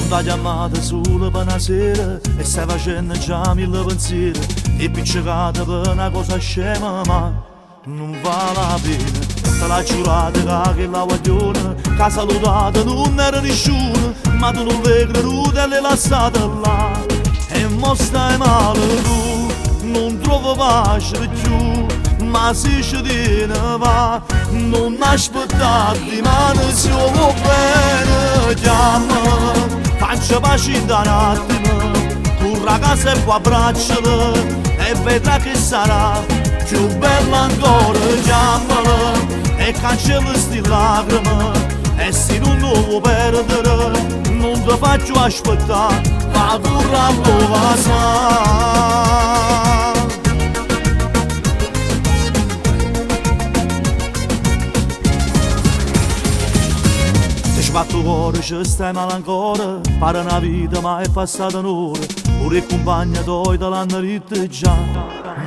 t'ha chiamata solo per una sera e stai facendo già mille pensieri e piccicata per una cosa scema ma non vale la pena. Te l'ha giurata che la guaglione che ha salutato non era nessuno, ma tu non l'hai creduta e l'hai lasciata là e mo stai male tu, non trovo pace più, ma se ci tiene va, non aspettati ma ne siamo bene. Chiama, faccia pace da un attimo, corra a casa e poi abbracciala e vedrà che sarà più bella ancora. Chiamala e cancella sti lacrime e se non lo vuoi perdere non ti faccio aspettare, ma corra a fatto cuore, ci stai male ancora, pare una vita ma è passata un'ora, ora il compagno tuoi te l'hanno detto già,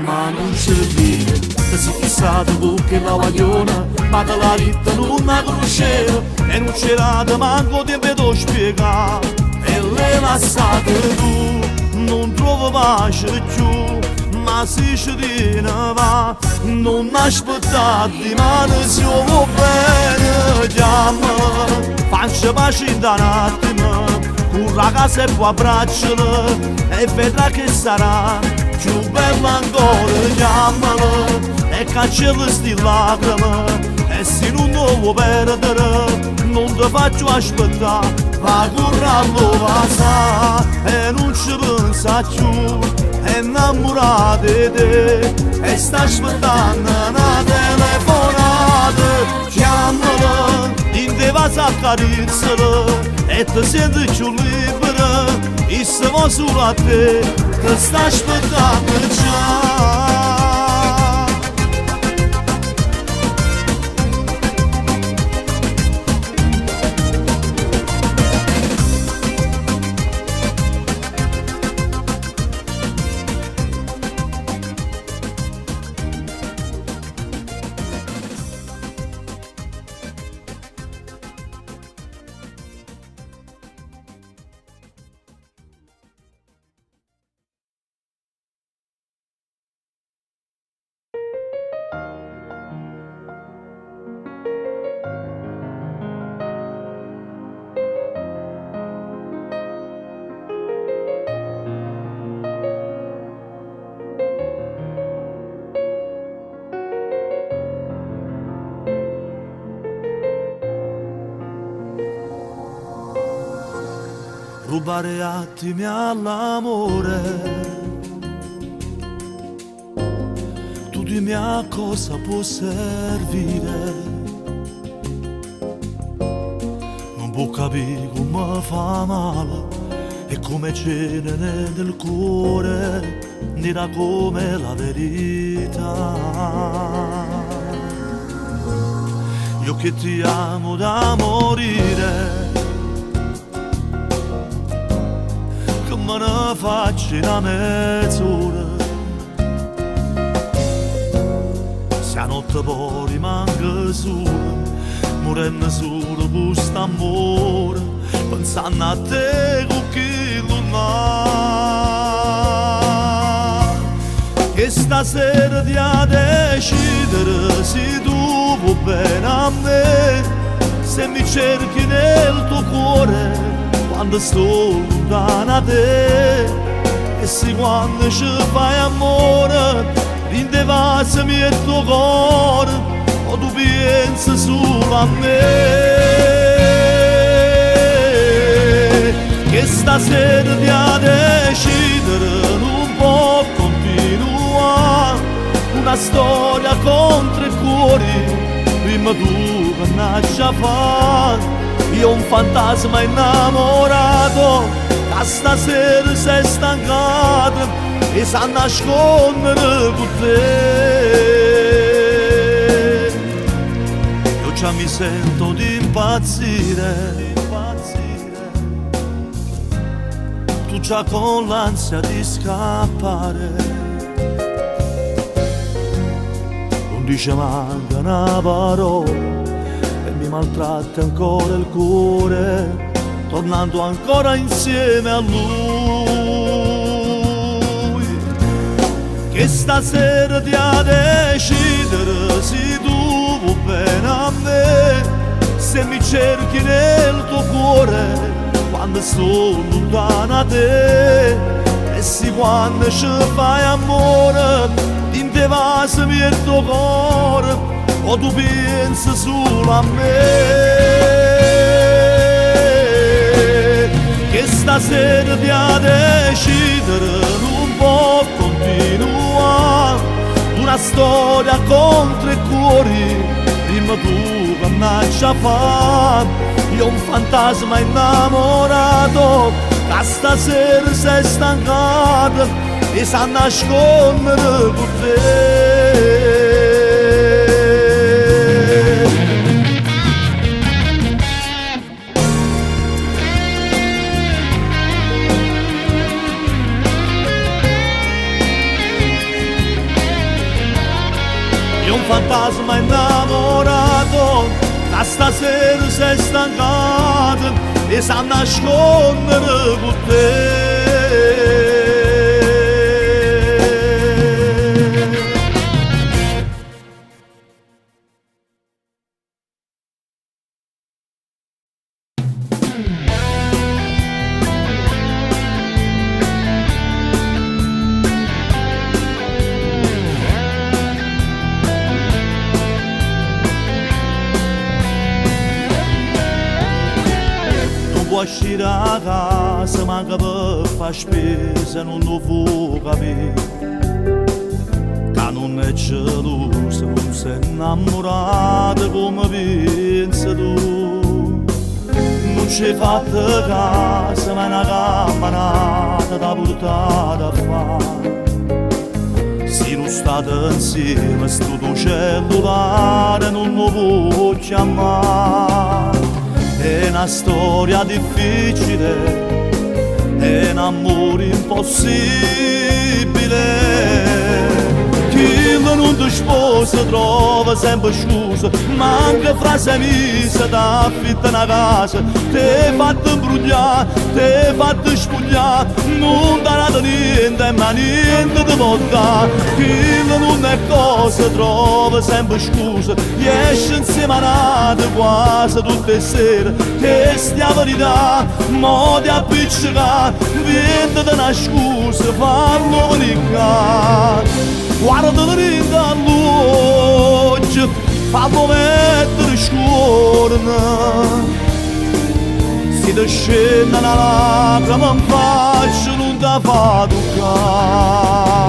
ma non c'è via, ti sei fissato con che la guagliona, ma te la vita non la conosceva e non c'era manco tempo di spiegare, e l'hai lasciata tu, non trovo pace più, ma se ci tiene va, non aspettati ma ne siamo bene. Chiama, faccia pace da un attimo, corra a casa e poi abbracciala e vedrà che sarà più bella ancora. Chiamala e cancella sti lacrime e se non lo vuoi perdere non ti faccio aspettare, va corra a e non ci pensa più, è innamorata di te e sta aspettando una telefonata. Chiamala, in te vas a accarezzala e ti senti più libera e se va solo a te ti sta aspettando già. Rubare attimi all'amore, tu dimmi a cosa può servire, non può capire come fa male e come c'è nel cuore, nera come la verità. Io che ti amo da morire, me ne faccio una mezz'ora, se a notte poi rimango solo, morendo solo con st'amore, pensando a te con chi l'ha. Che stasera ti a decidere se tu vuoi bene a me, se mi cerchi nel tuo cuore quando sto lontana da te, e se quando ci fai amore rinde vasami il tuo cuore o tu pensi solo a me. Che stasera ti a decidere non può continuare una storia contro i cuori, prima tu che nasci a fare. Io un fantasma innamorato, da stasera sei stancato e sa nascondere con te. Io già mi sento di impazzire, tu già con l'ansia di scappare, non dice manca una parola, mi maltratta ancora il cuore tornando ancora insieme a lui, che stasera ti ha decidere se tu vuoi bene a me, se mi cerchi nel tuo cuore quando sto lontano da te, e se quando ci fai amore in te vasi il tuo cuore o tu pensi solo a me, che stasera ti ha decidere non può continuare una storia con tre cuori, prima tu che nasci fa, io un fantasma innamorato che stasera sei stancato e sa nascondere con te. Io un fantasma innamorato che stasera sei stancato e sa nascondere con te. Può uscire a casa manca per fare spesa, non lo può capire, che non è gelosa, non sei innamorata come pensi tu, non c'è fatta casa ma è una camminata da portare a fare, se non state insieme sto tuo cellulare non lo può chiamare. È una storia difficile, è un amore impossibile. Chi non ti sposa trova sempre scusa, manca frase mise da affitta una casa, ti fatto imbrugliare, ti fatto spugliare, non dà niente ma niente ti può dare. Chi non è cosa trova sempre scusa, esce insieme a nate quasi tutte le sere, che stia verità, mo ti appiccica, vende da una scusa, fallo venire. Guarda dritto all'occhio, fallo mettere scorna, se ti scende una lacrima in faccia non ti fa toccare.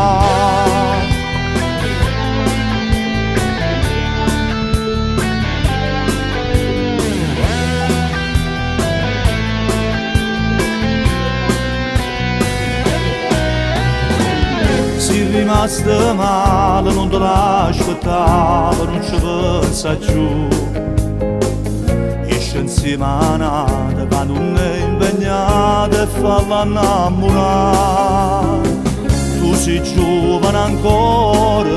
Se rimaste male non te l'aspettavo, non ci pensa più, esce insieme a nata che non è impegnata e falla innamorare. Tu sei giovane ancora,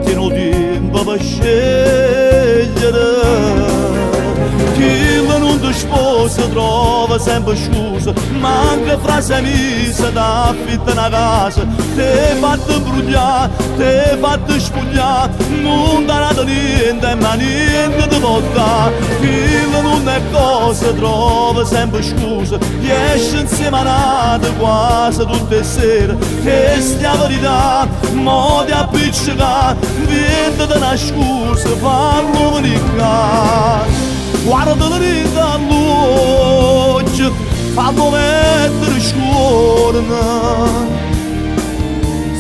tieni il tempo per scegliere. Chi non ti sposa trova sempre scusa, manca frase mise da affitta una casa, ti fatto imbrugliare, ti fatto spugliare, non dà niente ma niente ti può dare. Chi non è cosa trova sempre scusa, esce insieme a nate quasi tutte le sere, che stia verità, mo ti appiccica, vende da una scusa, fallo venire. Guarda dritto all'occhio, fallo mettere scorna,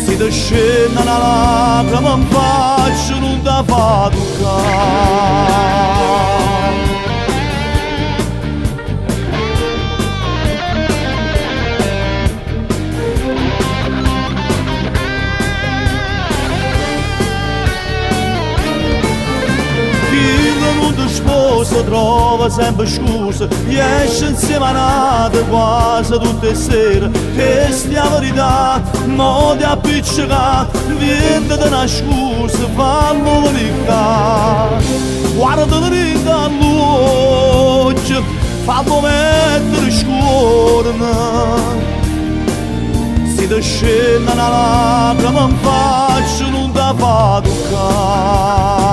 se ti scende una lacrima in faccia non ti fa toccare. Non ti sposa trova sempre scusa, esce insieme a nate quasi tutte le sere, che stia verità, mo ti appiccica, vende da una scusa, fallo venire. Guarda dritto all'occhio, Fammi mettere scorna, se ti scende una lacrima in faccia non ti fa toccare.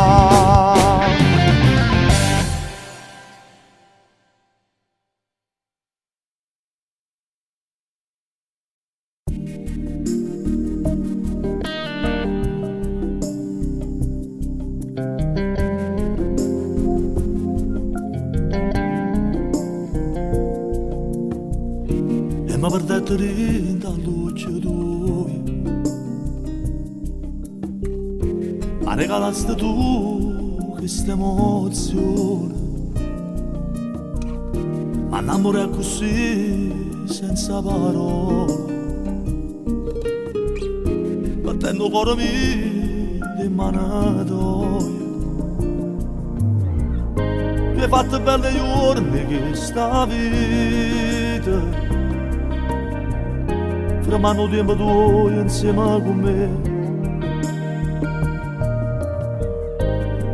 E mi perdete dentro la luce tua, ma regalaste tu questa emozione, ma innamora così senza parole, battendo il cuore mio di manatoia. Tu hai fatto belle giorni che sta vita, fermando il tempo tuo insieme con me.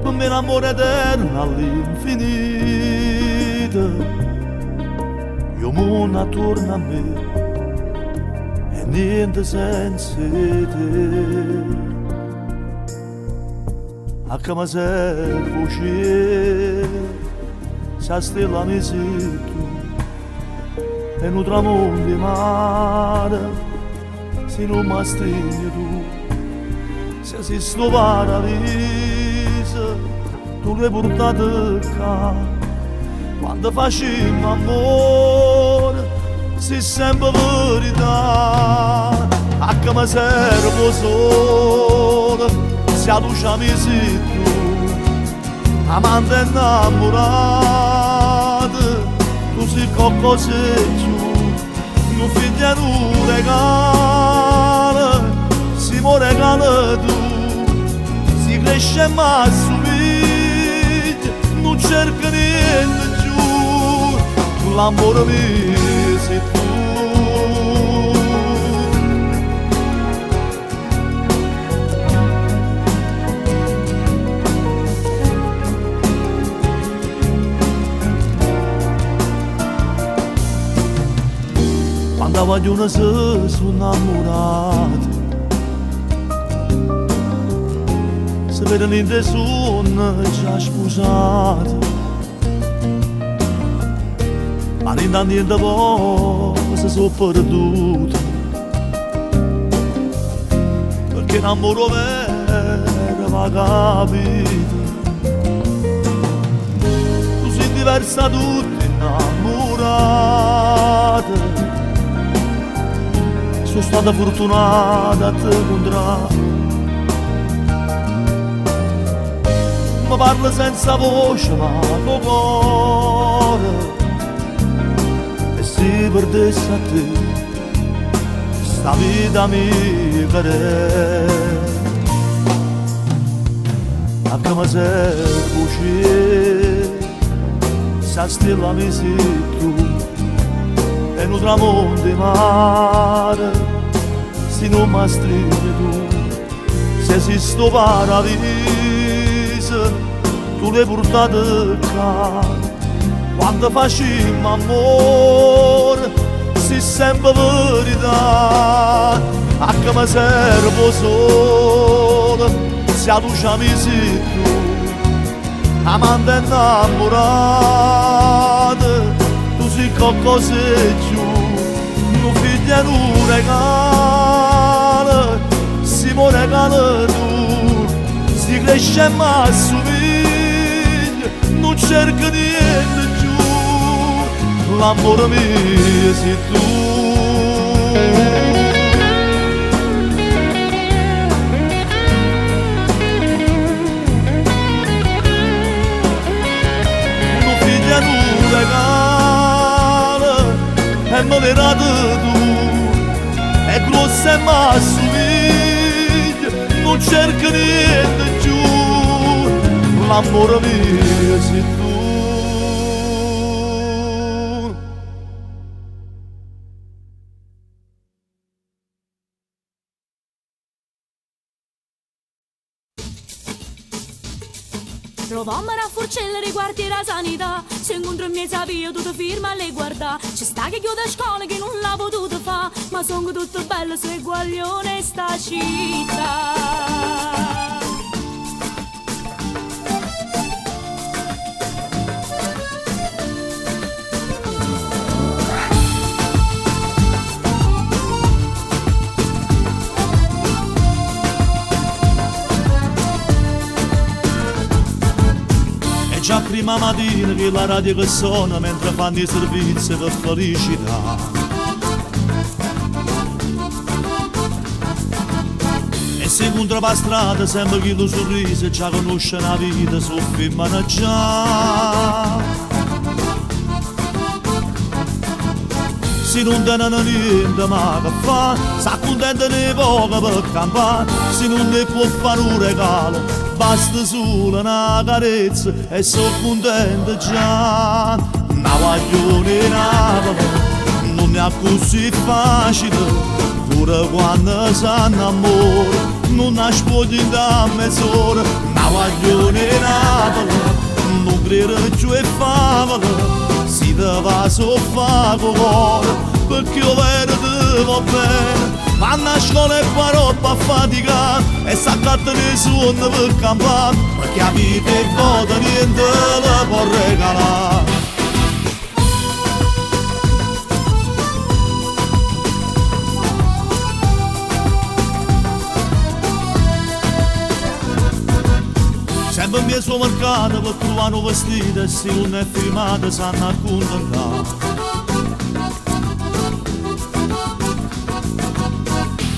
Per me l'amore eterno all'infinito, io mondo torna a me e niente senza te. A che mi serve uscire, se stella mi sei tu, e non tramonti mare, se non mi stringi tu. Se esiste un paradiso, tu l'hai portato qua. Quando facciamo amore, si sempre verità. A che mi serve solo, se la luce mi sei tu, amante innamorato, tu sei qualcosa più. Non figlia un regalo, si muore regalo tu, si cresce ma assomiglia, non cerca niente giù, tu l'amore mio sei tu. Quando voglio una si sono innamorato, se vedono in te sono già sposato, ma non niente cosa sono perduto, perché l'amore vero va capito. Tu sei diversa da tutti innamorata, sono stata fortunata a te incontrare. Mi parla senza voce ma con cuore, e se perdessi a te sta vita mia care. A che mi serve uscire, se stella mi sei tu, e non tramonti mare, se non mi stringi tu. Se esiste un paradiso, tu l'hai portato qua. Quando facciamo amore, si sempre verità. A che mi serve solo, se la luce mi sei tu, amante innamorato, tu sei qualcosa più. Non figlia un regalo, si muore regalo tu, si cresce ma assomiglia, non cerca niente giù, l'amore mio sei tu. Non figlia un regalo, e me l'hai dato tu, è grossa e ma assomiglia, non cerca niente giù, l'amore mio sei tu. Proviamo a forcella riguardi la sanità. Se incontro in mezzo a via tu ti firma e le guarda. Ci sta che chiude scuola che non l'ha potuto fa, ma sono tutto bello se guaglione sta città. Già prima mattina che la radio che suona mentre fanno i servizi per felicità. E se incontra per strada sembra che lo sorriso già conosce la vita sul film già. Se non tenen niente ma che fa, s'accontenta di poco per campare. Se non ne può fare un regalo, basta solo una carezza e sono contento già. Una guaglione in Napoli non è così facile, pure quando si innamora non nasconde da mezz'ora. Una guaglione in Napoli non crede più è favole, si deve soffare con cuore, perché io vedo te va bene. Vanno a scuola e fa roba a faticare e s'accattano i suoni per campare, perché la vita è vuota, niente la può regalare. Sempre in mezzo al mercato per trovare un vestito e se non è firmato sanno accontentare.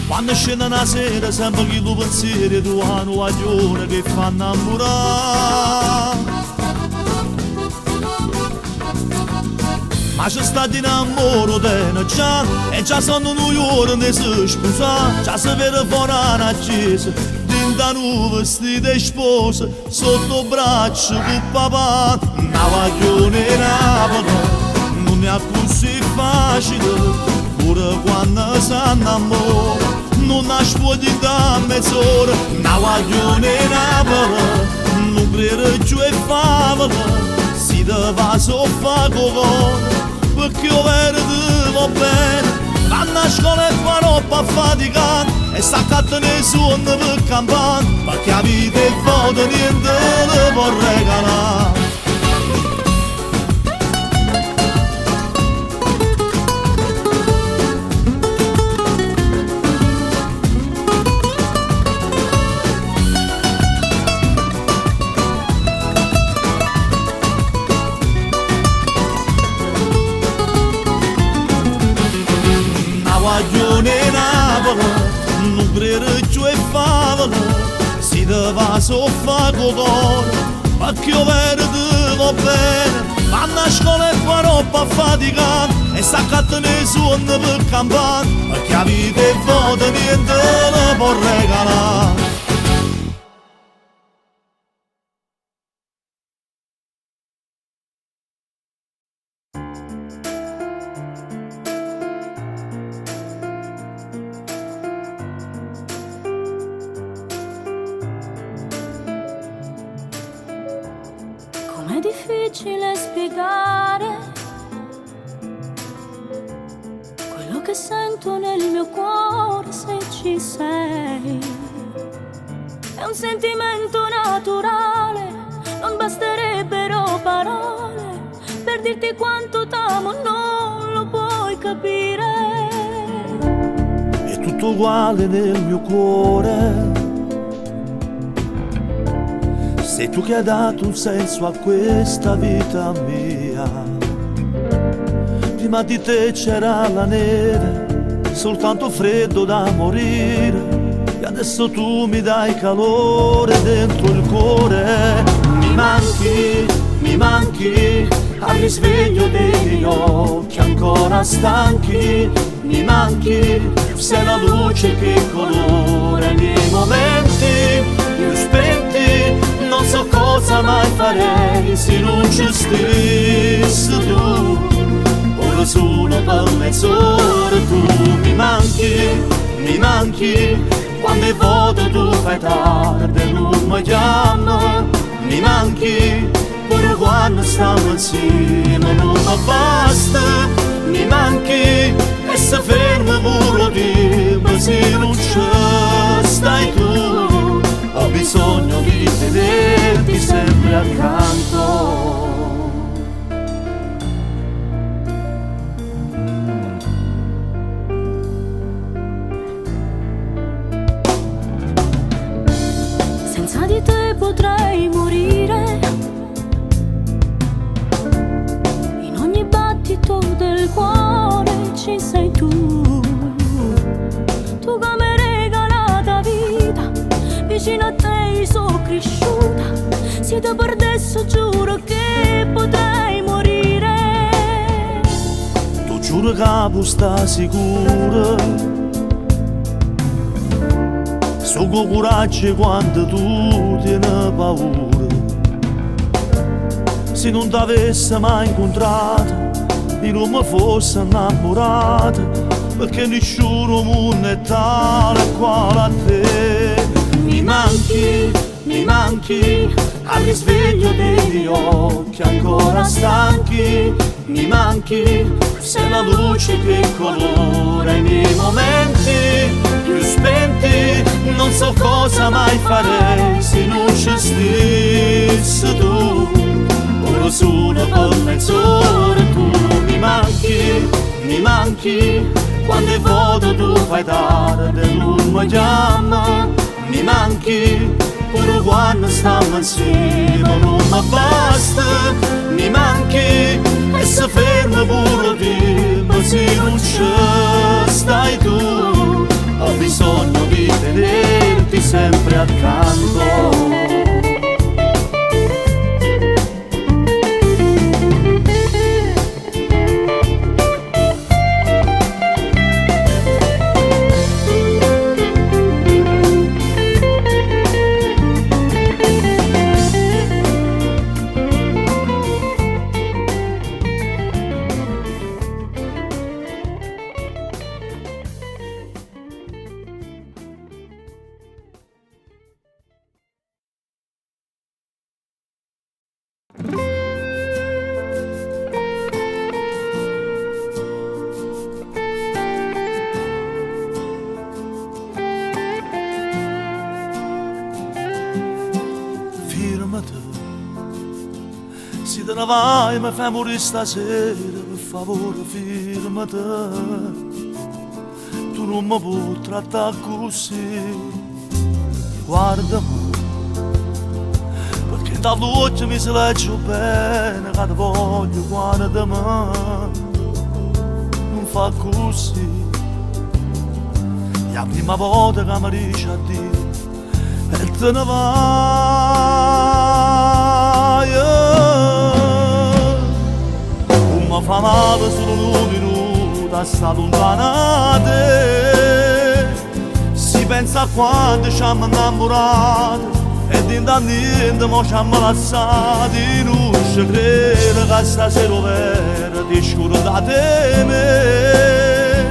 Quando scende una sera sembra che lo pensiero tu ha un guaglione che fa innamorare. Ma c'è stato in amore tene già, e già sono New York ne si sposa, già si vede fuori una chiesa, dinta un vestito e sposa, sotto braccio con papà. Una guaglione in Napoli non è così facile, pure quando si innamora non nasconde da mezz'ora. Una guaglione in Napoli non crede più è favola, si deve soffare con cuore, perché io vedo te va bene. Vanno a scuola e fa roba a faticare e s'accattano i suoni per campare, perché la vita è vuota, niente le può regalare. Guaglione in Napoli non crede più è favola, si deve soffare con cuore, perché io vedo te va bene. Vanno a scuola e fa roba a faticare e s'accattano i suoni per campare, perché la vita è vuota, niente le può regalare. È difficile spiegare quello che sento nel mio cuore se ci sei. È un sentimento naturale, non basterebbero parole per dirti quanto t'amo, non lo puoi capire. È tutto uguale nel mio cuore, sei tu che hai dato un senso a questa vita mia. Prima di te c'era la neve, soltanto freddo da morire, e adesso tu mi dai calore dentro il cuore. Mi manchi al risveglio dei miei occhi ancora stanchi. Mi manchi, sei la luce che colora i miei momenti più spenti. Non so cosa mai farei se non ci stessi tu. Ora sono per mezz'ora tu. Mi manchi, quando è vuoto tu fai tardi, non mi chiami. mi manchi, pure quando stiamo insieme non mi basta, mi manchi, e se fermo pure tempo se non ci stai tu, ho bisogno di vederti sempre accanto. Senza di te potrei morire, in ogni battito del cuore ci sei tu, tu che mi hai regalata vita, vicino a te sono cresciuta, se ti perdessi giuro che potrei morire. Tu giuro che sta sicura, so con coraggio quando tu tieni paura. Se non t'avessi mai incontrato, io non mi fossi innamorato, perché nessuno mondo è tale quale a te. Mi manchi, al risveglio degli occhi ancora stanchi, mi manchi, sei la luce che colora i miei momenti più spenti, non so cosa mai farei se non ci stessi tu, ora solo per mezz'ora tu mi manchi, quando è foto tu fai tardi, non mi chiama, mi manchi, pure quando stiamo insieme non mi basta, mi manchi, e se fermo pure tempo se non ci stai tu, ho bisogno di tenerti sempre accanto. Se te ne vai mi fai morire stasera, per favore firmati, tu non mi puoi trattare così, guardami, perché da luce mi si legge bene, che ti voglio quando da me, non fa così, è la prima volta che mi riesci a dire, e te ne vai. Mi fa male solo un minuto a sta lontanate, si pensa a quando ci siamo innamorati e dentro a niente mo ci siamo lasciati, non ci credo che stasera vera ti scuro da te me,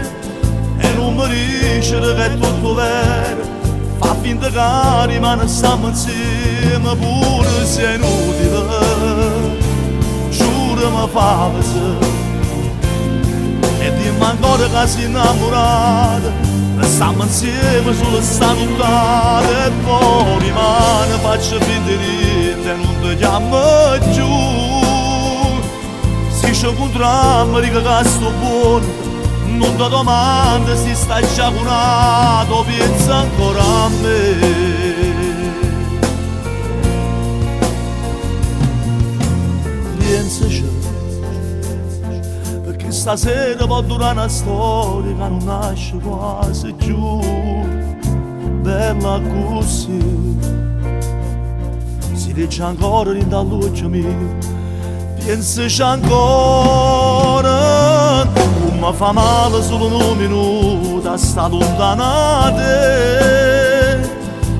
e non mi dice che è tutto vero, fa finta che rimane stiamo insieme pure se è inutile, mi fa pesare e dimmi ancora che sei innamorata, stiamo insieme solo sta nottata e poi rimane faccio finta di niente e non ti chiamo più, se ci incontriamo dico che sto buono, non ti domando se stai già cunato, pensa ancora a me. Pensaci, perché stasera può durare una storia che non nasce quasi giù, bella così, si dice ancora in da luce mia, pensaci ancora, non mi fa male solo un minuto a sta lontanate,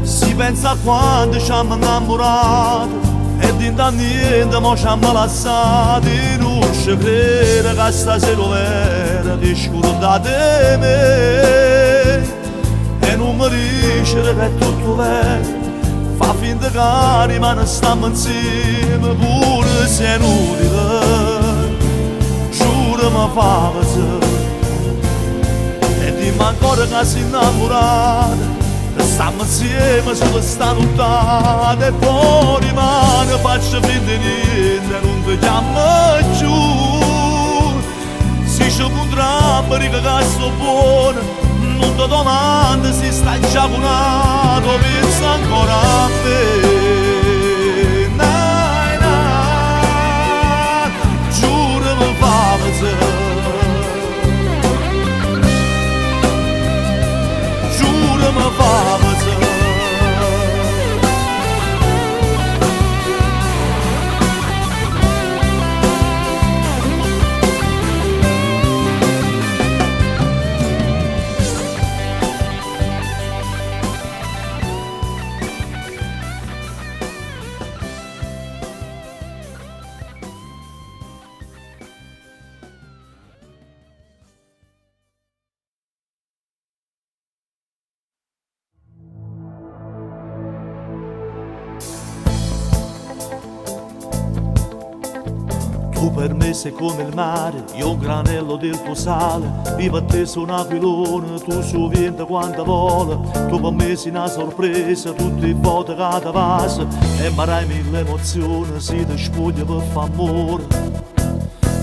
si pensa a quando ci siamo innamorati, e dentro a niente mo ci siamo lasciati, non ci credo che stasera vera ti scuro da te me, e non mi dice che è tutto vero, fa finta che rimane stiamo insieme pure se è inutile, giurami fa piacere e dimmi ancora che sei innamorata, stiamo insieme sulla sta nottata e poi rimane faccio finta di niente, non ti chiamo giù, se ci incontriamo riga che sto buono, non ti domando se stai giaconato, pensa ancora a me, nai, nai, giurami fa piacere, giurami fa piacere. Tu per me sei come il mare, io un granello del tuo sale, io per te sono un aquilone, tu su vento quando vola, tu per me sei una sorpresa, tutte le volte che ti passa, e marai mille emozioni, si ti spoglia per fare amore.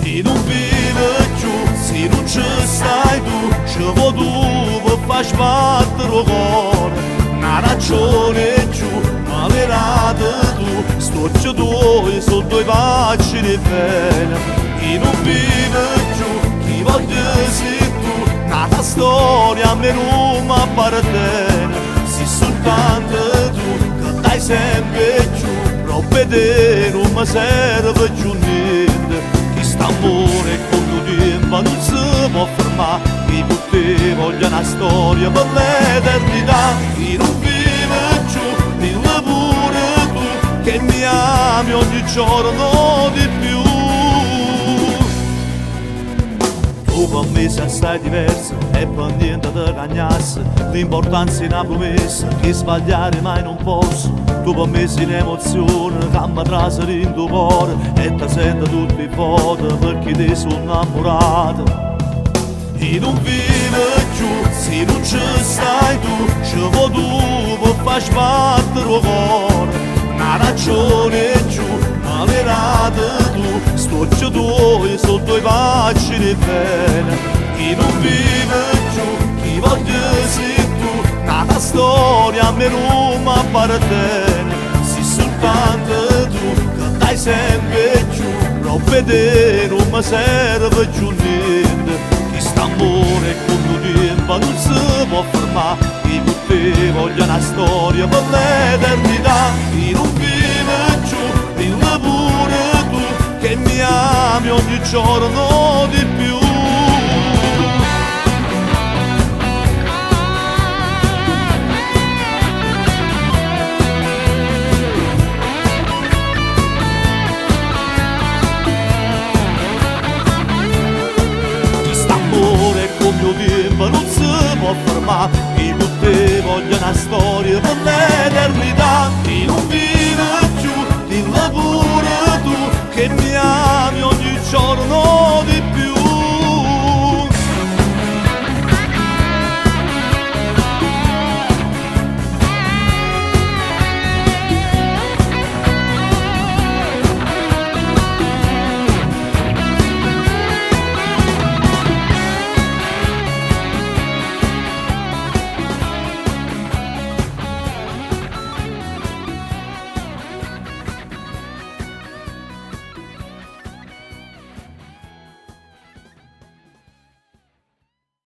E non vive giù, se non ci stai tu, ci vuoi tu per far sbattere il cuore, una ragione giù, ma verate tu, sto giù tu, sono due pacci di bene, e non vive giù, chi voglio sei tu, nata storia a me non mi appartiene, sei soltanto tu, che dai sempre giù, robe te non mi serve più niente. Quest'amore con il tempo non si può fermare, io con te voglio una storia per l'eternità, io non vivo giù, dillo pure tu, che mi ami ogni giorno di più. Tu per me sei assai diverso e per niente ti cagnassi, l'importanza è una promessa che sbagliare mai non posso. Tu per me sei un'emozione che mi trasera in tuo cuore e ti sento tutte le volte perché ti sono innamorato. E non vivo giù, se non ci stai tu, ci vuoi tu per far sbattere il cuore, una ragione giù, ma verate tu, sto giù tu, sono due pacci di bene, e non vivo giù, chi voglio sei tu, nata storia a me non mi appartiene, sei soltanto tu, che dai sempre giù, robe te non mi serve più niente. Quest'amore con il tempo non si può fermare, io con te voglio una storia per l'eternità, io non vivo giù, dillo pure tu, che mi ami ogni giorno di più.